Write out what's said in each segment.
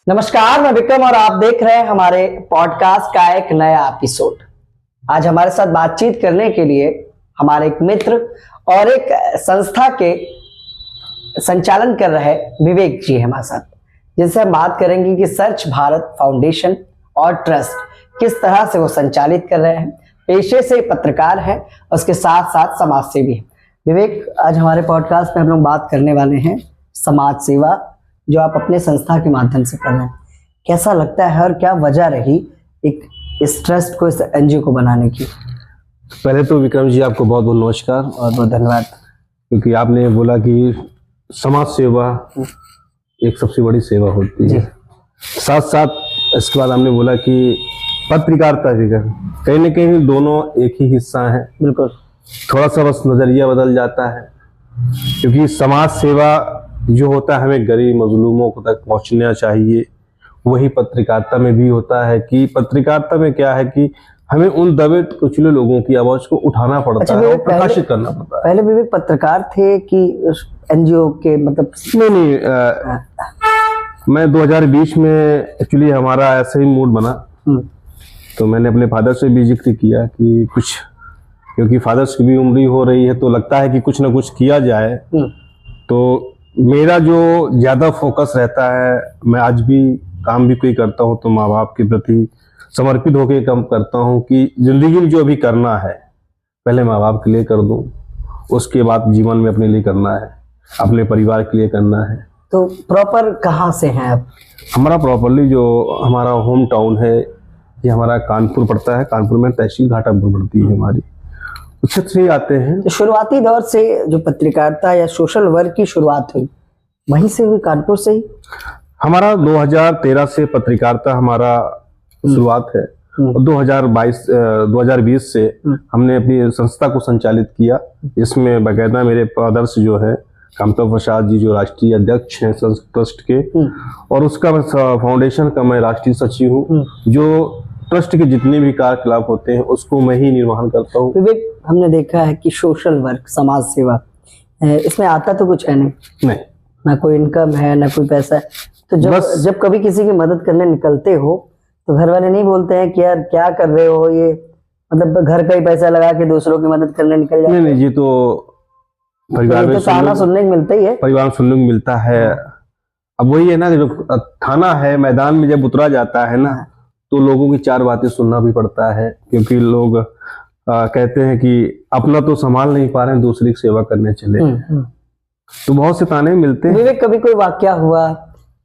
नमस्कार, मैं विक्रम और आप देख रहे हैं हमारे पॉडकास्ट का एक नया एपिसोड। आज हमारे साथ बातचीत करने के लिए हमारे एक मित्र और एक संस्था के संचालन कर रहे विवेक जी हमारे साथ, जिनसे हम बात करेंगे कि सर्च भारत फाउंडेशन और ट्रस्ट किस तरह से वो संचालित कर रहे हैं। पेशे से पत्रकार है, उसके साथ साथ समाज सेवी है। विवेक, आज हमारे पॉडकास्ट में हम लोग बात करने वाले हैं समाज सेवा, जो आप अपने संस्था के माध्यम से कर रहे हैं। कैसा लगता है और क्या वजह रही एक इस ट्रस्ट को, इस एनजीओ को बनाने की? पहले तो विक्रम जी आपको बहुत बहुत नमस्कार और बहुत धन्यवाद, क्योंकि आपने बोला कि समाज सेवा एक सबसे बड़ी सेवा होती है। साथ साथ इसके बाद हमने बोला कि पत्रकारिता भी कहीं न कहीं दोनों एक ही हिस्सा है। बिल्कुल, थोड़ा सा बस नजरिया बदल जाता है, क्योंकि समाज सेवा जो होता है हमें गरीब मजलूमों तक पहुंचना चाहिए। वही पत्रकारिता में भी होता है कि पत्रकारिता में क्या है कि हमें उन दबे कुचले लोगों की आवाज को उठाना पड़ता है और प्रकाशित करना पड़ता है। पहले विवेक पत्रकार थे कि एनजीओ के, मतलब? नहीं, मैं 2020 में एक्चुअली हमारा ऐसा ही मूड बना, तो मैंने अपने फादर से भी जिक्र किया कि कुछ, क्योंकि फादर्स की भी उम्र हो रही है तो लगता है कि कुछ ना कुछ किया जाए। तो मेरा जो ज्यादा फोकस रहता है, मैं आज भी काम भी कोई करता हूँ तो माँ बाप के प्रति समर्पित होकर काम करता हूँ कि जिंदगी में जो भी करना है पहले माँ बाप के लिए कर दूं, उसके बाद जीवन में अपने लिए करना है, अपने परिवार के लिए करना है। तो प्रॉपर कहाँ से हैं आप? हमारा प्रॉपरली जो हमारा होम टाउन है ये हमारा कानपुर पड़ता है। कानपुर में तहसील घाटापुर पड़ती है हमारी, उस से आते हैं। तो शुरुआती दौर से जो पत्रकारिता या सोशल वर्क की शुरुआत हुई वहीं से हुई, कानपुर से ही? हमारा 2013 से पत्रकारिता हमारा शुरुआत है और 2020 से हमने अपनी संस्था को संचालित किया। इसमें बाकायदा मेरे आदर्श जो है कामता प्रसाद जी, जो राष्ट्रीय अध्यक्ष हैं ट्रस्ट के, और उसका फाउंडेशन का मैं राष्ट्रीय सचिव हूँ। जो ट्रस्ट के जितने भी कार्यकलाप होते हैं उसको मैं ही निर्वहन करता हूँ। विवेक, हमने देखा है कि सोशल वर्क, समाज सेवा, इसमें आता तो कुछ है नहीं, ना कोई इनकम है ना कोई पैसा है। तो जब कभी किसी की मदद करने निकलते हो तो घर वाले नहीं बोलते हैं कि यार क्या कर रहे हो, ये मतलब घर का ही पैसा लगा के दूसरों की मदद करने निकल जाते? नहीं, ये तो परिवार में ताना सुनने को मिलता ही है, परिवार में सुनने को मिलता है। अब वही है ना, जो थाना है, मैदान में जब उतरा जाता है ना तो लोगों की चार बातें सुनना भी पड़ता है, क्योंकि लोग कहते हैं कि अपना तो संभाल नहीं पा रहे हैं, दूसरी की सेवा करने चले। तो बहुत से ताने मिलते हैं। विवेक, कभी कोई वाकया हुआ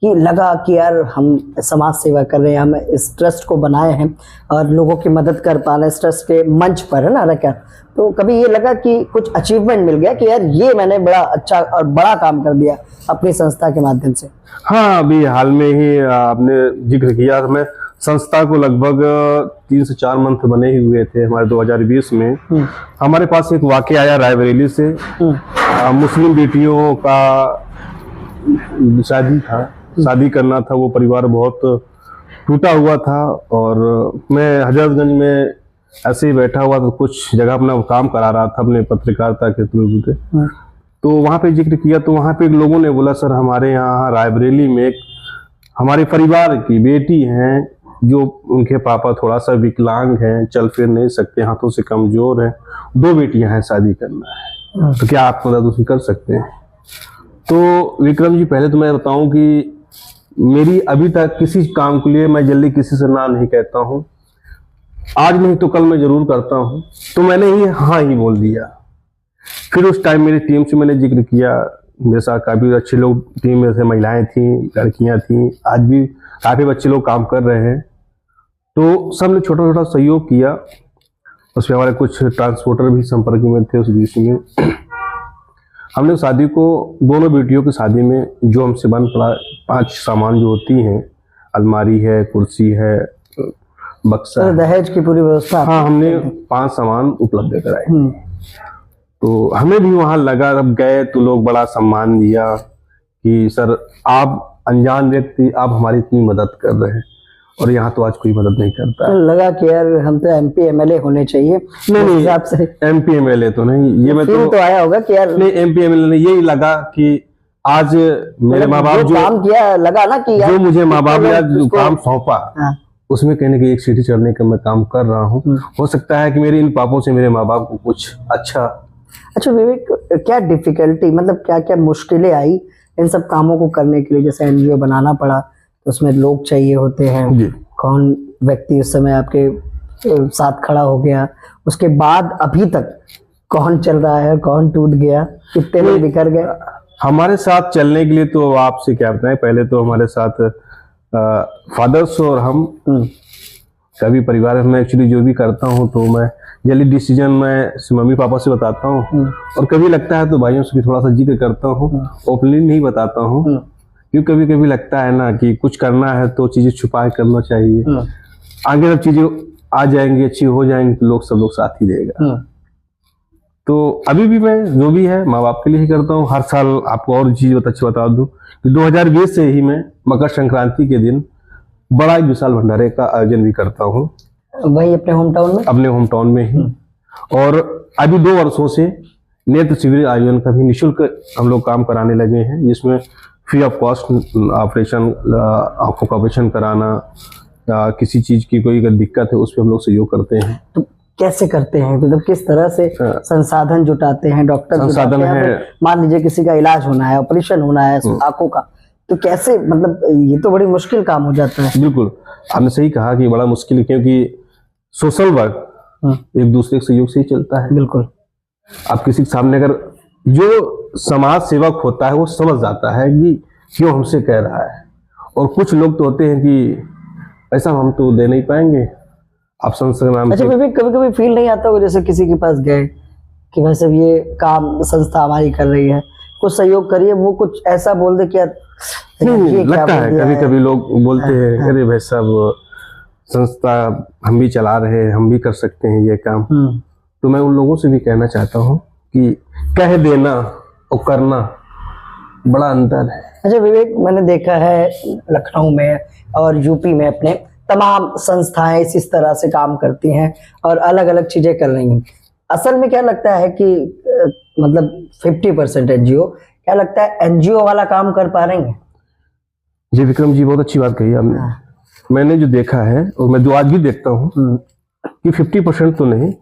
कि लगा कि यार हम समाज सेवा कर रहे हैं, हम इस ट्रस्ट को बनाए हैं और लोगों की मदद कर पा रहे हैं इस ट्रस्ट के मंच पर, है ना क्या? तो कभी ये लगा कि कुछ अचीवमेंट मिल गया कि यार ये मैंने बड़ा अच्छा और बड़ा काम कर दिया अपनी संस्था के माध्यम से? हाँ, अभी हाल में ही आपने जिक्र किया, मैं संस्था को लगभग 3 से 4 मंथ बने ही हुए थे हमारे 2020 में। हमारे पास एक वाकया आया रायबरेली से। मुस्लिम बेटियों का शादी करना था, वो परिवार बहुत टूटा हुआ था और मैं हजरतगंज में ऐसे ही बैठा हुआ तो कुछ जगह अपना काम करा रहा था अपने पत्रकारिता के थ्रू। तो वहाँ पे जिक्र किया तो वहाँ पे लोगों ने बोला, सर हमारे यहाँ रायबरेली में एक हमारे परिवार की बेटी हैं जो उनके पापा थोड़ा सा विकलांग हैं, चल फिर नहीं सकते, हाथों से कमजोर हैं, 2 बेटियां हैं, शादी करना है, तो क्या आप मदद उसकी कर सकते हैं? तो विक्रम जी, पहले तो मैं बताऊं कि मेरी अभी तक किसी काम के लिए मैं जल्दी किसी से ना नहीं कहता हूं। आज नहीं तो कल मैं जरूर करता हूं, तो मैंने ही हाँ ही बोल दिया। फिर उस टाइम मेरी टीम से मैंने जिक्र किया, मेरे साथ काफी अच्छे लोग टीम में से, महिलाएं थी, लड़कियां थी, आज भी काफी अच्छे लोग काम कर रहे हैं। तो सबने छोटा छोटा सहयोग किया। उसमें हमारे कुछ ट्रांसपोर्टर भी संपर्क में थे। उस बीच में हमने शादी को, दोनों बेटियों की शादी में जो हमसे बन पड़ा 5 सामान जो होती हैं, अलमारी है, कुर्सी है, बक्सा, दहेज की पूरी व्यवस्था। हाँ, हमने 5 सामान उपलब्ध कराए। तो हमें भी वहां लगा, जब गए तो लोग बड़ा सम्मान दिया कि सर आप अनजान व्यक्ति, आप हमारी इतनी मदद कर रहे हैं, और यहाँ तो आज कोई मदद नहीं करता। तो लगा कि यार हम तो MP MLA होने चाहिए। नहीं, हिसाब से MP MLA तो नहीं, ये मैं तो आया होगा कि यार नहीं, MP MLA नहीं, यही लगा कि आज मेरे माँ बाप जो काम किया लगा ना कि यार जो मुझे माँ बाप ने आज जो उसको- काम सौंपा, हाँ। उसमें कहने की एक सीढ़ी चढ़ने का मैं काम कर रहा हूँ। हो सकता है कि मेरे इन पापों से मेरे माँ बाप को कुछ अच्छा। अच्छा विवेक, क्या डिफिकल्टी मतलब क्या क्या मुश्किलें आई इन सब कामों को करने के लिए? जैसे एनजीओ बनाना पड़ा तो उसमें लोग चाहिए होते हैं, जी। कौन व्यक्ति उस समय आपके साथ खड़ा हो गया, उसके बाद अभी तक कौन चल रहा है, कौन टूट गया, कितने लोग बिखर गए? हमारे साथ चलने के लिए तो आपसे क्या बताएं, पहले तो हमारे साथ फादर्स और हम कभी परिवार में एक्चुअली जो भी करता हूँ तो मैं जल्दी डिसीजन मैं मम्मी पापा से बताता हूँ, और कभी लगता है तो भाइयों से भी थोड़ा सा जिक्र करता हूँ, ओपनली नहीं बताता हूँ, क्योंकि कभी कभी लगता है ना कि कुछ करना है तो चीजें छुपा के करना चाहिए। आगे जब चीजें आ जाएंगी, अच्छी हो जाएंगी तो सब लोग साथ ही देगा। तो अभी भी मैं जो भी है माँ बाप के लिए ही करता हूँ। हर साल आपको और चीज अच्छी बता दूं कि 2020 से ही मैं मकर संक्रांति के दिन बड़ा एक विशाल भंडारे का आयोजन भी करता हूँ, वही अपने होम टाउन में, अपने होम टाउन में ही। और अभी 2 वर्षों से नेत्र शिविर आयोजन का भी निःशुल्क हम लोग काम कराने लगे हैं, जिसमें फ्री ऑफ कॉस्ट ऑपरेशन, आंखों का ऑपरेशन कराना, किसी चीज की कोई अगर दिक्कत है उस पर हम लोग सहयोग करते हैं। तो कैसे करते हैं, मतलब किस तरह से संसाधन जुटाते हैं? डॉक्टर संसाधन जुटाते हैं, है। फिर मान लीजिए किसी का इलाज होना है, ऑपरेशन होना है आंखों का, तो कैसे, मतलब ये तो बड़ी मुश्किल काम हो जाता है। बिल्कुल, आपने सही कहा कि बड़ा मुश्किल है, क्योंकि सोशल वर्क एक दूसरे के सहयोग से ही चलता है। बिल्कुल। आप किसी के सामने अगर जो समाज सेवक होता है वो समझ जाता है कि क्यों हमसे कह रहा है, और कुछ लोग तो होते हैं कि ऐसा हम तो दे नहीं पाएंगे, आप संस्था नाम अच्छा से। कभी कभी फील नहीं आता हो जैसे किसी के पास गए कि भाई साहब ये काम संस्था हमारी कर रही है, कुछ सहयोग करिए, वो कुछ ऐसा बोल दे कि यार ये क्या लगता बोल है, दिया कभी कभी लोग बोलते हैं अरे भाई साहब संस्था हम भी चला रहे हैं, हम भी कर सकते हैं ये काम। तो मैं उन लोगों से भी कहना चाहता हूँ कि कह देना और करना बड़ा अंतर है। अच्छा विवेक, मैंने देखा है लखनऊ में और यूपी में अपने तमाम संस्थाएं इस तरह से काम करती हैं और अलग अलग चीजें कर रही हैं। असल में क्या लगता है कि मतलब 50% एनजीओ, क्या लगता है एनजीओ वाला काम कर पा रही हैं? जी विक्रम जी, बहुत अच्छी बात कही आपने। मैंने जो देखा है और मैं जो आज भी देखता हूँ कि 50% तो नहीं,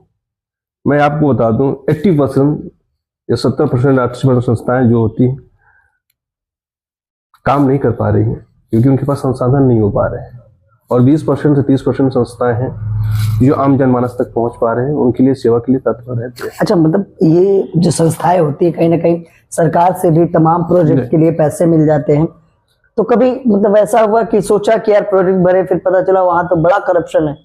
मैं आपको बता दूं 80% या 70%, 80% संस्थाएं जो होती हैं काम नहीं कर पा रही हैं, क्योंकि उनके पास संसाधन नहीं हो पा रहे हैं। और 20% से 30% संस्थाएं हैं जो आम जनमानस तक पहुंच पा रहे हैं, उनके लिए सेवा के लिए तत्पर रहते हैं। अच्छा, मतलब ये जो संस्थाएं होती है कहीं ना कहीं सरकार से भी तमाम प्रोजेक्ट के लिए पैसे मिल जाते हैं, तो कभी मतलब ऐसा हुआ कि सोचा कि यार प्रोजेक्ट भरे, फिर पता चला वहां तो बड़ा करप्शन है?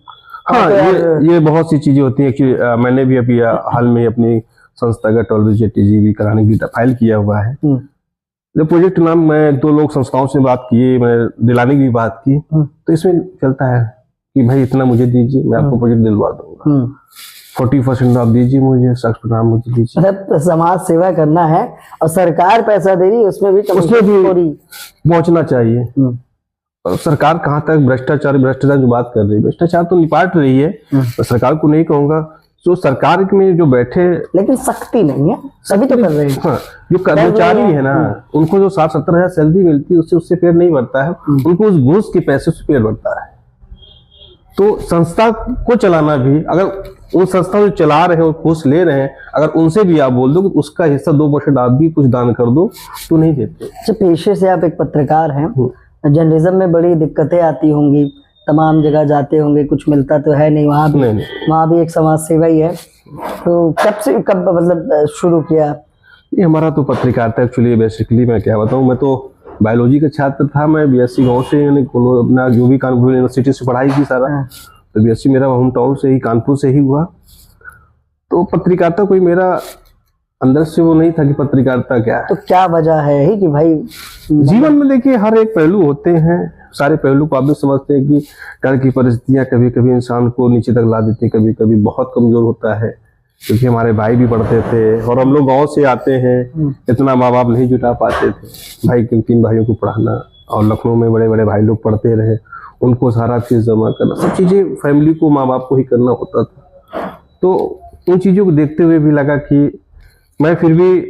हाँ, तो ये बहुत सी चीजें होती हैं कि मैंने भी अभी हाल में अपनी संस्था का 12 JTG कराने की फाइल किया हुआ है। जब प्रोजेक्ट नाम मैं 2 लोग संस्थाओं से बात किए, मैं दिलाने की बात की, तो इसमें चलता है कि भाई इतना मुझे दीजिए, मैं आपको प्रोजेक्ट दिलवा दूंगा। 40% आप दीजिए मुझे, 60% आप मुझे दीजिए। मतलब समाज सेवा करना है और सरकार पैसा दे रही है, उसमें भी पहुंचना चाहिए। और सरकार कहाँ तक भ्रष्टाचार जो बात कर रही है, भ्रष्टाचार तो निपाट रही है, तो सरकार को नहीं कहूंगा, जो सरकार में जो बैठे, लेकिन सख्ती नहीं है, सभी तो कर रहे हैं। हाँ, जो कर्मचारी है ना, उनको जो 60-70 हजार सैलरी मिलती है उससे पेट नहीं भरता है, उनको उस घूस के पैसे से पेट भरता है। तो संस्था को चलाना भी, अगर वो संस्था जो चला रहे हैं घूस ले रहे हैं, अगर उनसे भी आप बोल दो कि उसका हिस्सा 2% आप भी कुछ दान कर दो, तो नहीं देते। अच्छा, पेशे से आप एक पत्रकार हैं, जर्नलिज्म में बड़ी दिक्कतें आती होंगी, तमाम जगह जाते होंगे, कुछ मिलता तो है नहीं, वहाँ भी एक समाज सेवा ही है। तो कब मतलब शुरू किया? ये हमारा तो पत्रकारिता एक्चुअली बेसिकली मैं क्या बताऊँ, मैं तो बायोलॉजी का छात्र था, मैं BSc गाँव से, यानी अपना जो भी कानपुर यूनिवर्सिटी से पढ़ाई की सारा, तो BSc मेरा होम टाउन से ही, कानपुर से ही हुआ। तो पत्रकारिता कोई मेरा अंदर से वो नहीं था कि पत्रकारिता क्या है। तो क्या वजह है कि भाई जीवन में देखिए हर एक पहलू होते हैं, सारे पहलू को आप भी समझते हैं कि घर की परिस्थितियां कभी कभी इंसान को नीचे तक ला देती हैं, कभी कभी बहुत कमजोर होता है, क्योंकि हमारे भाई भी पढ़ते थे और हम लोग गांव से आते हैं, इतना माँ बाप नहीं जुटा पाते थे भाई, 3 भाइयों को पढ़ाना, और लखनऊ में बड़े बड़े भाई लोग पढ़ते रहे, उनको सारा चीज जमा करना, सब चीजें फैमिली को, माँ बाप को ही करना होता था। तो उन चीजों को देखते हुए भी लगा कि मैं फिर भी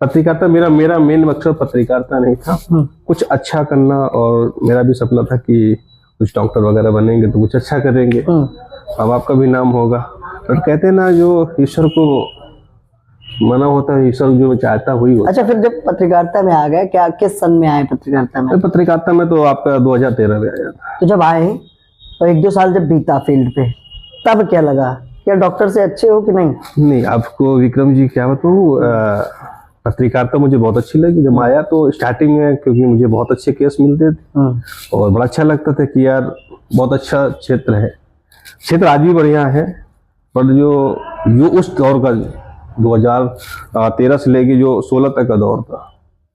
पत्रकारिता मेरा मेन मकसद पत्रकारिता नहीं था, कुछ अच्छा करना। और मेरा भी सपना था कि कुछ डॉक्टर वगैरह बनेंगे तो कुछ अच्छा करेंगे, अब आपका भी नाम होगा। पर कहते हैं ना, जो ईश्वर को मना होता है, ईश्वर जो चाहता वही होता। अच्छा, फिर जब पत्रकारिता में आ गए, क्या किस सन में आए पत्रकारिता में? पत्रकारिता में तो आपका 2013 में आया था। तो जब आए तो 1-2 साल जब बीता फील्ड पे, तब क्या लगा? क्या डॉक्टर से अच्छे हो कि नहीं? नहीं, आपको विक्रम जी क्या बताऊँ, पत्रकारिता मुझे बहुत अच्छी लगी। जब आया तो स्टार्टिंग में, क्योंकि मुझे बहुत अच्छे केस मिलते थे और बड़ा अच्छा लगता था कि यार बहुत अच्छा क्षेत्र है। क्षेत्र आज भी बढ़िया है, पर जो उस दौर का 2013 से लेके जो 16 तक का दौर था,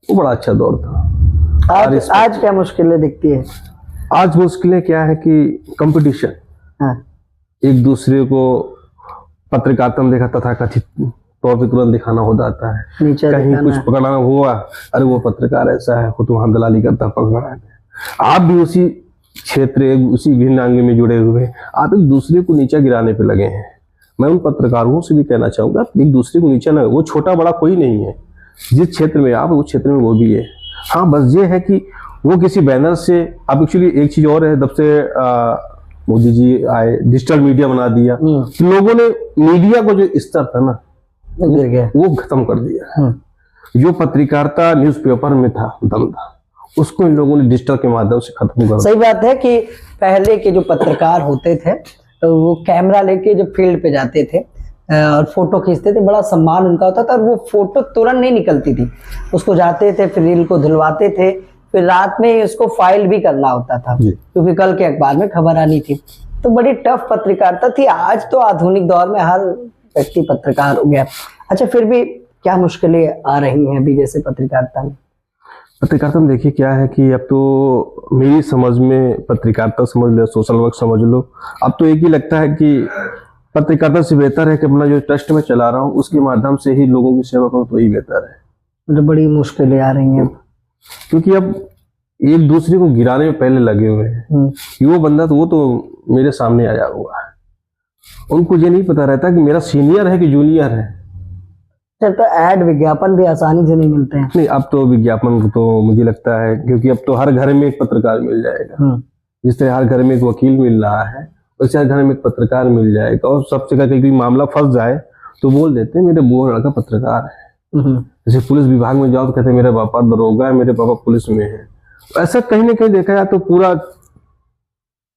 वो बड़ा अच्छा दौर था। आज क्या मुश्किलें दिखती है? आज मुश्किलें क्या है कि कंपटीशन, एक दूसरे को पत्रकारिता में देखा तथाकथित तौर पर तुरंत दिखाना हो जाता है, कहीं कुछ पकड़ना हुआ, अरे वो पत्रकार ऐसा है, वो तो वहां दलाली करता पकड़ा है। आप भी उसी क्षेत्र, उसी भिन्न अंग में जुड़े हुए, आप एक दूसरे को नीचा गिराने पे लगे हैं। मैं उन पत्रकारों से भी कहना चाहूंगा, एक दूसरे को नीचा ना, वो छोटा बड़ा कोई नहीं है, जिस क्षेत्र में आप, उस क्षेत्र में वो भी है। हाँ, बस ये है कि वो किसी बैनर से, अब एक्चुअली एक चीज और है, जब से मोदी जी आए, डिजिटल मीडिया बना दिया, तो लोगों ने मीडिया को जो स्तर था ना, वो खत्म कर दिया। जो पत्रकारिता न्यूज़पेपर में था, दम था, उसको इन लोगों ने डिजिटल के माध्यम से खत्म कर दिया। सही बात है कि पहले के जो पत्रकार होते थे, तो वो कैमरा लेके जब फील्ड पे जाते थे और फोटो खींचते थे, बड़ा सम्मान उनका होता था, और वो फोटो तुरंत नहीं निकलती थी, उसको जाते थे, फिर रील को धुलवाते थे, फिर रात में उसको फाइल भी करना होता था, क्योंकि कल के अखबार में खबर आनी थी। तो बड़ी टफ पत्रकारिता थी। आज तो आधुनिक दौर में हर व्यक्ति पत्रकार हो गया। अच्छा, फिर भी क्या मुश्किलें आ रही हैं अभी जैसे पत्रकारिता में? पत्रकारिता में देखिए क्या है कि अब तो मेरी समझ में, पत्रकारिता समझ लो, सोशल वर्क समझ लो, अब तो एक ही लगता है कि पत्रकारिता से बेहतर है कि अपना जो ट्रस्ट में चला रहा हूँ उसके माध्यम से ही लोगों की सेवा करूँ, तो ही बेहतर है। मतलब बड़ी मुश्किलें आ रही हैं, क्योंकि अब एक दूसरे को गिराने में पहले लगे हुए हैं कि वो बंदा तो, वो तो मेरे सामने आया हुआ है, उनको ये नहीं पता रहता कि मेरा सीनियर है कि जूनियर है। तो ऐड विज्ञापन भी आसानी से नहीं मिलते हैं। नहीं, अब तो विज्ञापन तो मुझे लगता है, क्योंकि अब तो हर घर में एक पत्रकार मिल जाएगा, जिस तरह हर घर में एक वकील मिल रहा है, वैसे हर घर में एक पत्रकार मिल जाएगा। और सबसे कहीं कोई मामला फंस जाए तो बोल देते हैं मेरे बुआ लड़का पत्रकार है। जैसे पुलिस विभाग में जाओ तो कहते हैं मेरे पापा दरोगा है, मेरे पापा पुलिस में है। ऐसा कहीं ना कहीं देखा जाए तो पूरा।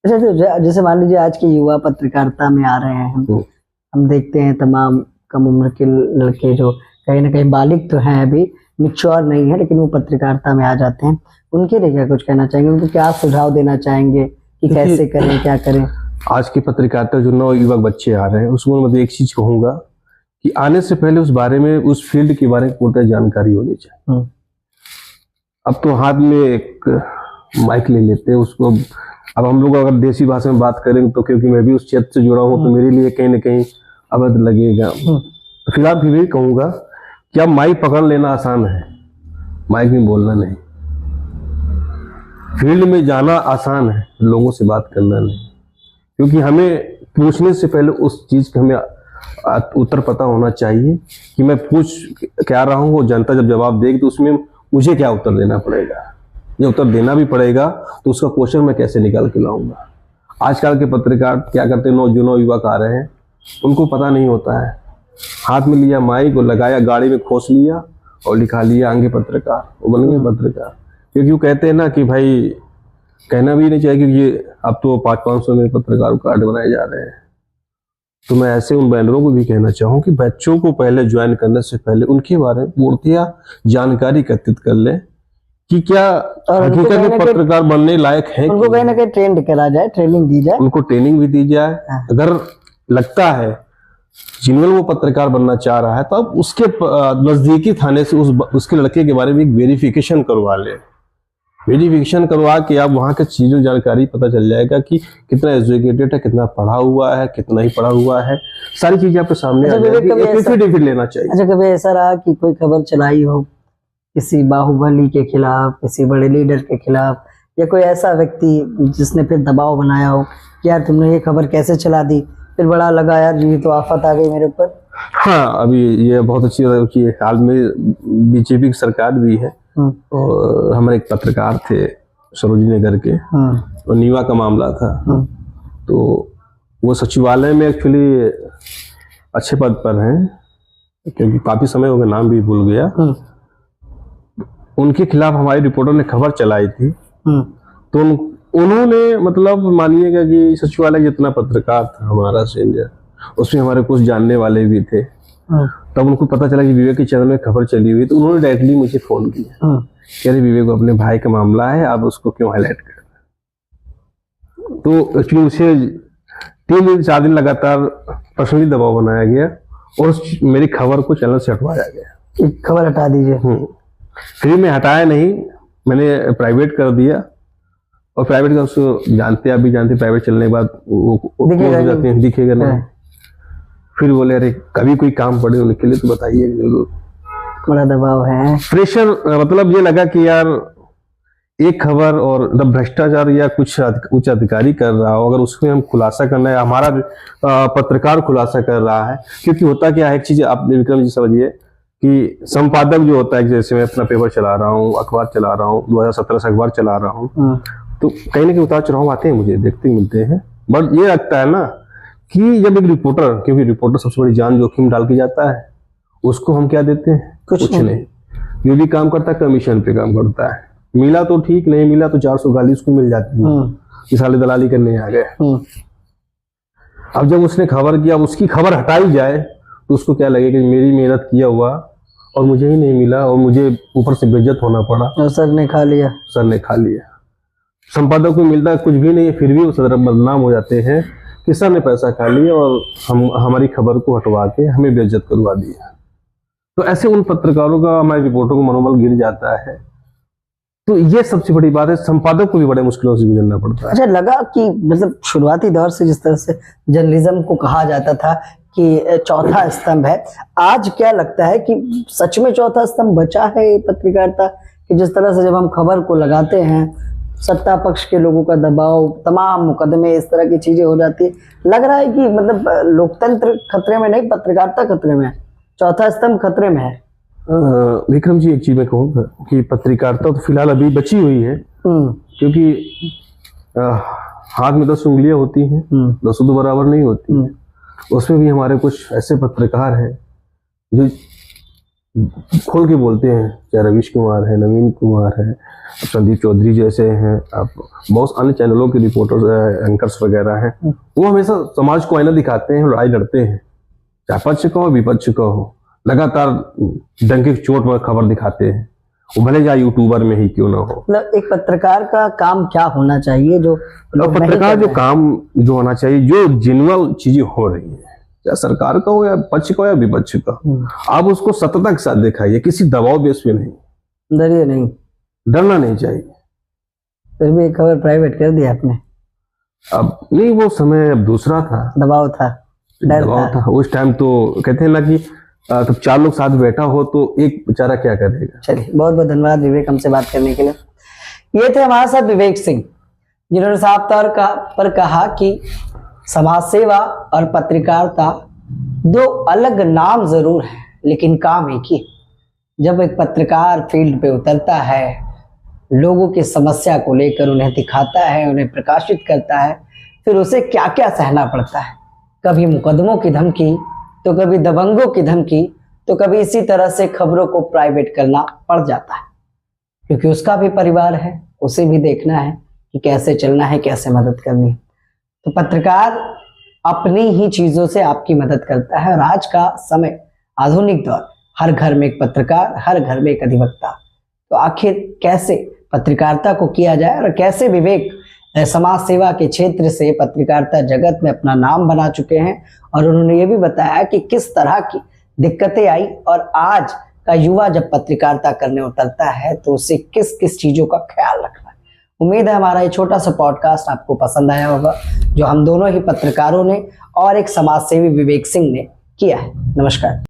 अच्छा, तो जैसे मान लीजिए आज के युवा पत्रकारिता में आ रहे हैं, हम देखते हैं तमाम कम उम्र के लड़के जो कहीं ना कहीं बालिग तो हैं, अभी मैच्योर नहीं है, लेकिन वो पत्रकारिता में आ जाते हैं। उनके लिए क्या कुछ कहना चाहेंगे? उनको क्या सुझाव देना चाहेंगे कि कैसे करें, क्या करें? आज की पत्रकारिता जो नौ युवक बच्चे आ रहे हैं, उसमें मैं एक चीज कहूंगा कि आने से पहले उस बारे में, उस फील्ड के बारे में पूरी जानकारी होनी चाहिए। अब तो हाथ में एक माइक ले लेते हैं उसको। अब हम लोग अगर देसी भाषा में बात करें तो, क्योंकि मैं भी उस क्षेत्र से जुड़ा हूँ, तो मेरे लिए कहीं ना कहीं अवैध लगेगा। तो फिलहाल फिर भी कहूंगा कि अब माइक पकड़ लेना आसान है, माइक में बोलना नहीं। फील्ड में जाना आसान है, लोगों से बात करना नहीं, क्योंकि हमें पूछने से पहले उस चीज का हमें उत्तर पता होना चाहिए कि मैं पूछ क्या रहा हूँ। वो जनता जब जवाब देगी तो उसमें मुझे क्या उत्तर देना पड़ेगा। ये उत्तर देना भी पड़ेगा तो उसका क्वेश्चन मैं कैसे निकाल के लाऊंगा। आजकल के पत्रकार क्या करते हैं, जो नौ युवक आ रहे हैं, उनको पता नहीं होता है। हाथ में लिया माइक और लगाया, गाड़ी में खोस लिया और लिखा लिया आगे पत्रकार, वो बन गए पत्रकार। क्योंकि वो कहते हैं ना कि भाई कहना भी नहीं चाहिए, क्योंकि अब तो 500-500 में पत्रकार कार्ड बनाए जा रहे हैं। तो मैं ऐसे उन बैनरों को भी कहना चाहूँ कि बच्चों को पहले ज्वाइन करने से पहले उनके बारे में पूर्णतया जानकारी एकत्रित कर ले कि क्या हकीकत में पत्रकार बनने लायक है। उनको कहीं ना कहीं ट्रेंड करा जाए, ट्रेनिंग दी जाए, उनको ट्रेनिंग भी दी जाए। अगर लगता है जिनमें वो पत्रकार बनना चाह रहा है तो अब उसके नजदीकी थाने से उसके लड़के के बारे में एक वेरिफिकेशन करवा ले। वेरिफिकेशन करवा के आप वहाँ के चीजों जानकारी पता चल जाएगा कि कितना एजुकेटेड है, कितना पढ़ा हुआ है, कितना ही पढ़ा हुआ है, सारी चीजें आपके सामने आ जाएगी। लेना चाहिए। अच्छा, कभी ऐसा रहा कि कोई खबर चलाई हो किसी बाहुबली के खिलाफ, किसी बड़े लीडर के खिलाफ, या कोई ऐसा व्यक्ति जिसने फिर दबाव बनाया हो कि यार तुमने ये खबर कैसे चला दी, फिर बड़ा लगा यार ये तो आफत आ गई मेरे ऊपर? हाँ, अभी ये बहुत अच्छी बात है कि हाल में बीजेपी की सरकार भी है और हमारे एक पत्रकार थे सरोजिनी नगर के, और नीवा का मामला था, तो वो सचिवालय में एक्चुअली अच्छे पद पर हैं, क्योंकि काफी समय हो गया, नाम भी भूल गया। उनके खिलाफ हमारी रिपोर्टर ने खबर चलाई थी, तो उन्होंने मतलब मानिएगा कि सचिवालय जितना पत्रकार था हमारा सीनियर, उसमें हमारे कुछ जानने वाले भी थे। तब उनको पता चला कि विवेक के चैनल में खबर चली हुई, तो उन्होंने डायरेक्टली मुझे फोन किया, कह रहे विवेक अपने भाई का मामला है, आप उसको क्यों हाईलाइट कर रहे हैं। तो एक्चुअली उसे 3 दिन 4 दिन लगातार पर्सनली दबाव बनाया गया और मेरी खबर को चैनल से हटवाया गया। खबर हटा दीजिए। फिर मैं हटाया नहीं, मैंने प्राइवेट कर दिया, और प्राइवेट का उसको जानते, आप भी जानते, प्राइवेट चलने के बाद वो दिखेगा नहीं। फिर बोले अरे कभी कोई काम पड़े उनके लिए तो बताइए, जरूर। बड़ा दबाव है, प्रेशर, मतलब ये लगा कि यार एक खबर और जब भ्रष्टाचार या कुछ उच्च अधिकारी कर रहा हो, अगर उसमें हम खुलासा करना है, हमारा पत्रकार खुलासा कर रहा है, क्योंकि होता क्या है, एक चीज आप विक्रम जी समझिए कि संपादक जो होता है, जैसे मैं अपना पेपर चला रहा हूँ, अखबार चला रहा हूँ, 2017 से अखबार चला रहा हूँ, तो कहीं ना कहीं उतार चढ़ाव आते हैं, मुझे देखते मिलते हैं, बट ये लगता है ना कि जब एक रिपोर्टर, क्योंकि रिपोर्टर सबसे बड़ी जान जोखिम डाल के जाता है, उसको हम क्या देते हैं, कुछ नहीं। जो भी काम करता है कमीशन पे काम करता है, मिला तो ठीक, नहीं मिला तो 400 गाली उसको मिल जाती है कि साले दलाली करने आ गए। अब जब उसने खबर किया, उसकी खबर हटाई जाए तो उसको क्या लगेगा कि मेरी मेहनत किया हुआ और मुझे ही नहीं मिला, और मुझे ऊपर से बेइज्जत होना पड़ा, और सर ने खा लिया। सर ने खा लिया। संपादक को मिलता कुछ भी नहीं है, फिर भी वो सदर बदनाम हो जाते हैं कि सर ने पैसा खा लिया और हमारी खबर को हटवा के हमें बेइज्जत करवा दिया। तो ऐसे उन पत्रकारों का, हमारे रिपोर्टरों का मनोबल गिर जाता है। तो ये सबसे बड़ी बात है, संपादक को भी बड़े मुश्किलों से गुजरना पड़ता है। अच्छा, लगा कि मतलब शुरुआती दौर से जिस तरह से जर्नलिज्म को कहा जाता था कि चौथा स्तंभ है, आज क्या लगता है कि सच में चौथा स्तंभ बचा है पत्रकारिता? कि जिस तरह से जब हम खबर को लगाते हैं, सत्ता पक्ष के लोगों का दबाव, तमाम मुकदमे, इस तरह की चीजें हो जाती है, लग रहा है कि मतलब लोकतंत्र खतरे में नहीं, पत्रकारिता खतरे में है, चौथा स्तंभ खतरे में है। विक्रम जी, एक चीज मैं कहूँगा कि पत्रकारिता तो फिलहाल अभी बची हुई है, क्योंकि हाथ में 10 उंगलियां होती हैं, 10 तो बराबर नहीं होती हैं। उसमें भी हमारे कुछ ऐसे पत्रकार हैं जो खोल के बोलते हैं, चाहे रवीश कुमार है, नवीन कुमार है, संदीप चौधरी जैसे हैं, आप बहुत अन्य चैनलों के रिपोर्टर्स, एंकर्स वगैरह हैं, वो हमेशा समाज को आईना दिखाते हैं, लड़ाई लड़ते हैं, चाहे पक्ष का हो विपक्ष का हो, लगातार डंके की चोट पर खबर दिखाते हैं, वो भले जाए यूट्यूबर में ही क्यों ना हो। मतलब एक पत्रकार का काम क्या होना चाहिए? जो पत्रकार जो काम जो होना चाहिए, जो जिनवल चीजें हो रही है, चाहे सरकार का हो या पक्ष का हो या विपक्ष का, आप उसको सतता के साथ दिखाइए, किसी दबाव बेस पे नहीं, डरिए नहीं, डरना नहीं चाहिए। फिर भी एक खबर प्राइवेट कर दिया आपने। अब नहीं, वो समय अब दूसरा था, दबाव था, डर था उस टाइम। तो कहते हैं ना कि तब 4 लोग साथ बैठा हो तो एक बेचारा क्या करेगा। चलिए, बहुत बहुत धन्यवाद विवेक हमसे बात करने के लिए। ये थे हमारे साथ विवेक सिंह, जिन्होंने साफ तौर पर कहा कि समाज सेवा और पत्रकारिता 2 अलग नाम जरूर हैं, लेकिन काम एक ही। जब एक पत्रकार फील्ड पे उतरता है, लोगों की समस्या को लेकर उन्हें दिखाता है, उन्हें प्रकाशित करता है, फिर उसे क्या क्या सहना पड़ता है, कभी मुकदमों की धमकी, तो कभी दबंगों की धमकी, तो कभी इसी तरह से खबरों को प्राइवेट करना पड़ जाता है, क्योंकि उसका भी परिवार है, उसे भी देखना है कि कैसे चलना है, कैसे मदद करनी है। तो पत्रकार अपनी ही चीजों से आपकी मदद करता है, और आज का समय, आधुनिक दौर, हर घर में एक पत्रकार, हर घर में एक अधिवक्ता। तो आखिर कैसे पत्रकारिता को किया जाए, और कैसे विवेक समाज सेवा के क्षेत्र से पत्रकारिता जगत में अपना नाम बना चुके हैं, और उन्होंने ये भी बताया कि किस तरह की दिक्कतें आई, और आज का युवा जब पत्रकारिता करने उतरता है तो उसे किस किस चीजों का ख्याल रखना है। उम्मीद है हमारा ये छोटा सा पॉडकास्ट आपको पसंद आया होगा, जो हम दोनों ही पत्रकारों ने और एक समाजसेवी विवेक सिंह ने किया है। नमस्कार।